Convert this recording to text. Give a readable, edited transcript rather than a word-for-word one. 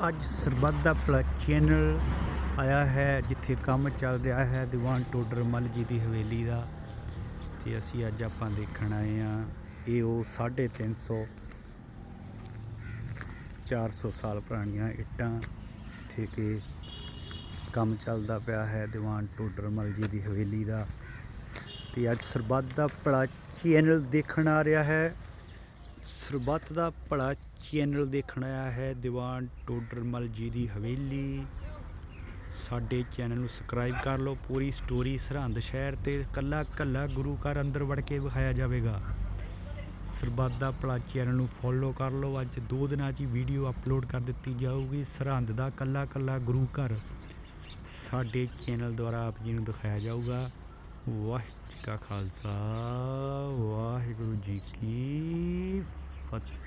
ਅੱਜ ਸਰਬੱਤ ਦਾ ਭਲਾ ਚੈਨਲ ਆਇਆ ਹੈ, ਜਿੱਥੇ ਕੰਮ ਚੱਲ ਰਿਹਾ ਹੈ ਦੀਵਾਨ ਟੋਡਰ ਮੱਲ ਜੀ ਦੀ ਹਵੇਲੀ ਦਾ। ਤੇ ਅਸੀਂ ਅੱਜ ਆਪਾਂ ਦੇਖਣ ਆਏ ਹਾਂ ਇਹ ਉਹ 350 400 ਸਾਲ ਪੁਰਾਣੀਆਂ ਇੱਟਾਂ ਜਿੱਥੇ ਕਿ ਕੰਮ ਚੱਲਦਾ ਪਿਆ ਹੈ ਦੀਵਾਨ ਟੋਡਰ ਮੱਲ ਜੀ ਦੀ ਹਵੇਲੀ ਦਾ। ਤੇ ਅੱਜ ਸਰਬੱਤ ਦਾ ਭਲਾ ਚੈਨਲ ਦੇਖਣ ਆ ਰਿਹਾ ਹੈ, ਸਰਬੱਤ ਦਾ ਭਲਾ ਚੈਨਲ ਦੇਖਣ ਆਇਆ ਹੈ ਦੀਵਾਨ ਟੋਡਰ ਮੱਲ ਜੀ ਦੀ ਹਵੇਲੀ। ਸਾਡੇ ਚੈਨਲ ਨੂੰ ਸਬਸਕ੍ਰਾਈਬ ਕਰ ਲਓ। ਪੂਰੀ ਸਟੋਰੀ ਸਰਹੰਦ ਸ਼ਹਿਰ ਤੇ ਕੱਲਾ ਕੱਲਾ ਗੁਰੂ ਘਰ ਅੰਦਰ ਵੜ ਕੇ ਵਿਖਾਇਆ ਜਾਵੇਗਾ। ਸਰਬੱਤ ਦਾ ਭਲਾ ਚੈਨਲ ਨੂੰ ਫੋਲੋ ਕਰ ਲਓ। ਅੱਜ 2 ਦਿਨਾਂ 'ਚ ਹੀ ਵੀਡੀਓ ਅਪਲੋਡ ਕਰ ਦਿੱਤੀ ਜਾਊਗੀ। ਸਰਹੰਦ ਦਾ ਕੱਲਾ ਕੱਲਾ ਗੁਰੂ ਘਰ ਸਾਡੇ ਚੈਨਲ ਦੁਆਰਾ ਆਪ ਜੀ ਨੂੰ ਦਿਖਾਇਆ ਜਾਊਗਾ। ਵਾਹਿਗੁਰੂ ਜੀ ਕਾ ਖਾਲਸਾ, ਵਾਹਿਗੁਰੂ ਜੀ ਕੀ ਫਤਿਹ।